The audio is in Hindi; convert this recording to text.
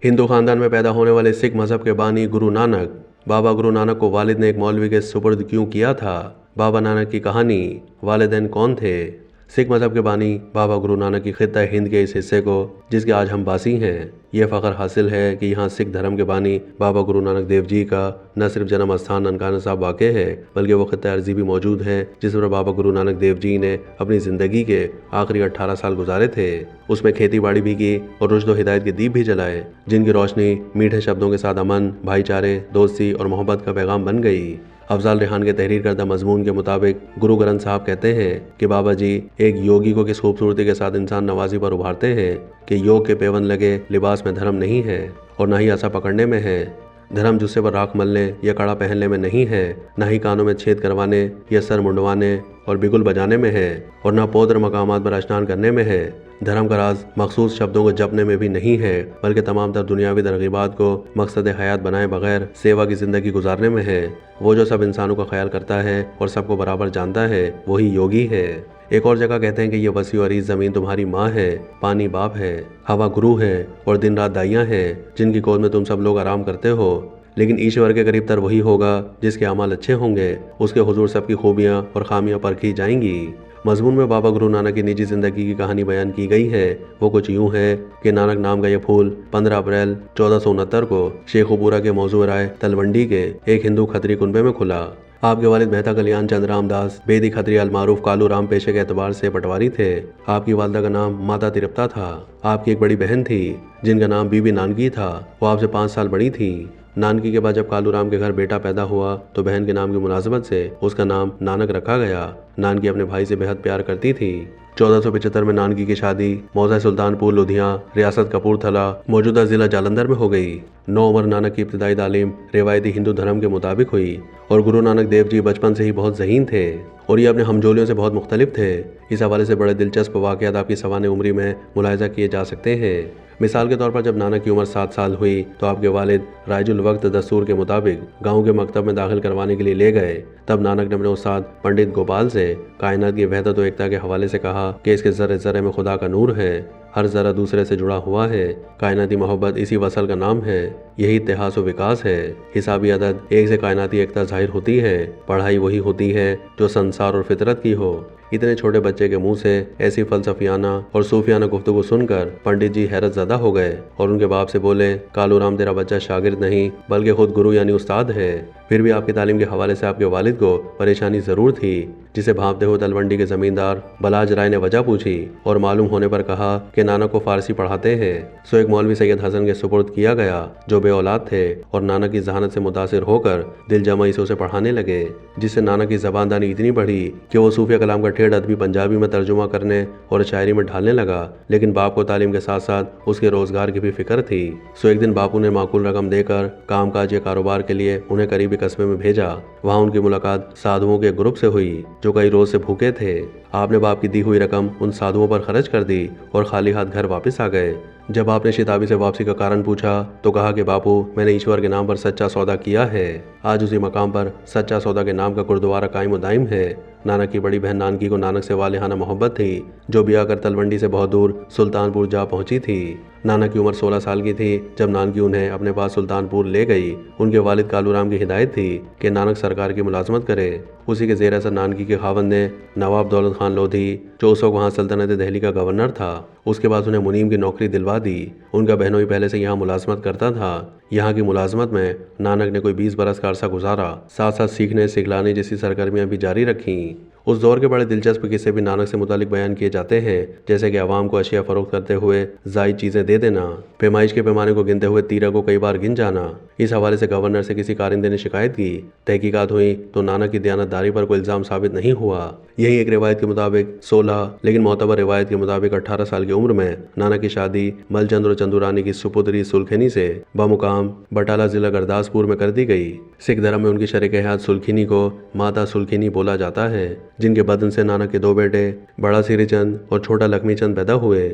हिंदू खानदान में पैदा होने वाले सिख मजहब के बानी गुरु नानक। बाबा गुरु नानक को वालिद ने एक मौलवी के सुपुर्द क्यों किया था? बाबा नानक की कहानी। वालिदैन कौन थे? सिख मजहब के बानी बाबा गुरु नानक की खित्ता हिंद के इस हिस्से को, जिसके आज हम बासी हैं, ये फ़ख्र हासिल है कि यहाँ सिख धर्म के बानी बाबा गुरु नानक देव जी का न सिर्फ जन्म स्थान ननकाना साहब वाक़ है, बल्कि वो खित्ता अर्जी भी मौजूद है जिस पर बाबा गुरु नानक देव जी ने अपनी ज़िंदगी के आखिरी 18 साल गुजारे थे। उसमें खेती बाड़ी भी की और रुश्द व हिदायत के दीप भी जलाए, जिनकी रोशनी मीठे शब्दों के साथ अमन, भाईचारे, दोस्ती और मोहब्बत का पैगाम बन गई। अफजाल रेहान के तहरीर करदा मजमून के मुताबिक गुरु ग्रंथ साहब कहते हैं कि बाबा जी एक योगी को किस खूबसूरती के साथ इंसान नवाजी पर उभारते हैं कि योग के पेवन लगे लिबास में धर्म नहीं है और न ही आसा पकड़ने में है। धर्म जुस्से पर राख मलने या कड़ा पहनने में नहीं है, न ही कानों में छेद करवाने या सर मुंडवाने और बिगुल बजाने में है, और न पौत्र मकामात पर स्नान करने में है। धर्म का राज मखसूस शब्दों को जपने में भी नहीं है, बल्कि तमाम तर दुनियावी तरगीबात को मकसद हयात बनाए बगैर सेवा की ज़िंदगी गुजारने में है। वो जो सब इंसानों का ख्याल करता है और सबको बराबर जानता है, वही योगी है। एक और जगह कहते हैं कि ये वसी और अरीज ज़मीन तुम्हारी माँ है, पानी बाप है, हवा गुरु है और दिन रात दाइयाँ हैं, जिनकी गोद में तुम सब लोग आराम करते हो। लेकिन ईश्वर के करीब तर वही होगा जिसके अमाल अच्छे होंगे, उसके हुजूर सबकी खूबियाँ और खामियाँ परखी जाएंगी। मजमून में बाबा गुरु नानक की निजी ज़िंदगी की कहानी बयान की गई है। वो कुछ यूँ है कि नानक नाम का यह फूल 15 अप्रैल 1469 को शेखुपुरा के मौजू राय तलवंडी के एक हिंदू खत्री कुनबे में खुला। आपके वालिद मेहता कल्याण चंद रामदास बेदी खत्री अल मारूफ कालू राम पेशे के एतबार से पटवारी थे। आपकी वालदा का नाम माता तिरप्ता था। आपकी एक बड़ी बहन थी जिनका नाम बीबी नानकी था। वो आपसे 5 साल बड़ी थी। नानकी के बाद जब कालू राम के घर बेटा पैदा हुआ तो बहन के नाम की मुनासिबत से उसका नाम नानक रखा गया। नानकी अपने भाई से बेहद प्यार करती थी। 1475 में नानकी की शादी मौजा सुल्तानपुर लुधियाँ रियासत कपूरथला मौजूदा जिला जालंधर में हो गई। 9 उम्र नानक की इब्तिदाई तालीम रिवायती हिंदू धर्म के मुताबिक हुई और गुरु नानक देव जी बचपन से ही बहुत ज़हीन थे और ये अपने हमजोलियों से बहुत मुख्तलिफ थे। इस हवाले से बड़े दिलचस्प वाक़यात आपकी सवाने उम्री में मुलाहिजा किए जा सकते हैं। मिसाल के तौर पर जब नानक की उम्र 7 साल हुई तो आपके वालिद राइजुल वक्त दस्तूर के मुताबिक गांव के मकतब में दाखिल करवाने के लिए ले गए। तब नानक ने अपने उस्ताद पंडित गोपाल से कायनात की वहदत व एकता के हवाले से कहा कि इसके ज़र्रे ज़र्रे में खुदा का नूर है, हर ज़रा दूसरे से जुड़ा हुआ है, कायनाती मोहब्बत इसी वसल का नाम है, यही इत्तेहास व विकास है। हिसाबी अदद एक से कायनाती एकता ज़ाहिर होती है, पढ़ाई वही होती है जो संसार और फितरत की हो। इतने छोटे बच्चे के मुंह से ऐसी फलसफियाना और सूफियाना गुफ्तगू सुनकर पंडित जी हैरत ज़दा हो गए और उनके बाप से बोले, कालू राम तेरा बच्चा शागिर्द नहीं बल्कि खुद गुरु यानी उस्ताद है। फिर भी आपकी तालीम के हवाले से आपके वालिद को परेशानी ज़रूर थी, जिसे भांपते हुए तलवंडी के ज़मींदार बलाज राय ने वजह पूछी और मालूम होने पर कहा कि नानक को फारसी पढ़ाते हैं। सो एक मौलवी सैयद हसन के सुपुर्द किया गया जो बे औलाद थे और नानक की जहानत से मुतासिर होकर दिल जमाई से उसे पढ़ाने लगे, जिससे नानक की ज़बानदानी इतनी बढ़ी कि वो सूफिया कलाम का ठेठ अदबी पंजाबी में तर्जुमा करने और शायरी में ढालने लगा। लेकिन बाप को तालीम के साथ साथ उसके रोजगार की भी फिक्र थी। सो एक दिन बापू ने माकूल रकम देकर कामकाज या कारोबार के लिए उन्हें करीबी कस्बे में भेजा। वहाँ उनकी मुलाकात साधुओं के ग्रुप से हुई जो कई रोज से भूखे थे। आपने बाप की दी हुई रकम उन साधुओं पर खर्च कर दी और खाली हाथ घर वापस आ गए। जब आपने शिताबी से वापसी का कारण पूछा तो कहा कि बापू मैंने ईश्वर के नाम पर सच्चा सौदा किया है। आज उसी मकाम पर सच्चा सौदा के नाम का गुरुद्वारा कायम व दायम है। नानक की बड़ी बहन नानकी को नानक से वालिहाना मोहब्बत थी, जो ब्याह कर तलवंडी से बहुत दूर सुल्तानपुर जा पहुंची थी। नानक की उम्र 16 साल की थी जब नानकी उन्हें अपने पास सुल्तानपुर ले गई। उनके वालिद कालू राम की हिदायत थी कि नानक सरकार की मुलाजमत करे। उसी के ज़ेर असर नानकी के खावंद ने नवाब दौलत खान लोधी, जो उस वक्त वहाँ सल्तनत दिल्ली का गवर्नर था, उसके बाद उन्हें मुनीम की नौकरी दिलवा दी। उनका बहनोई पहले से यहाँ मुलाजमत करता था। यहाँ की मुलाजमत में नानक ने कोई 20 बरस का अरसा गुजारा। साथ साथ सीखने सिखलाने जैसी सरगर्मियाँ भी जारी रखीं। उस दौर के बड़े दिलचस्प किस्से भी नानक से मुतालिक बयान किए जाते हैं, जैसे कि अवाम को अशिया फरोख्त करते हुए जायद चीज़ें दे देना, पैमाइश के पैमाने को गिनते हुए तीरा को कई बार गिन जाना। इस हवाले से गवर्नर से किसी कारिंदे ने शिकायत की। तहकीकात हुई तो नानक की दयानतदारी पर कोई इल्ज़ाम साबित नहीं हुआ। यही एक रिवायत के मुताबिक 16 लेकिन मोतबर रिवायत के मुताबिक 18 साल की उम्र में नानक की शादी मलचंद्र चंदुरानी की सुपुत्री सुलखनी से बमुकाम बटाला जिला गुरदासपुर में कर दी गई। सिख धर्म में उनकी शरीक हयात सुलखनी को माता सुलखनी बोला जाता है, जिनके बदन से नानक के 2 बेटे बड़ा सिरी चंद और छोटा लक्ष्मी चंद पैदा हुए।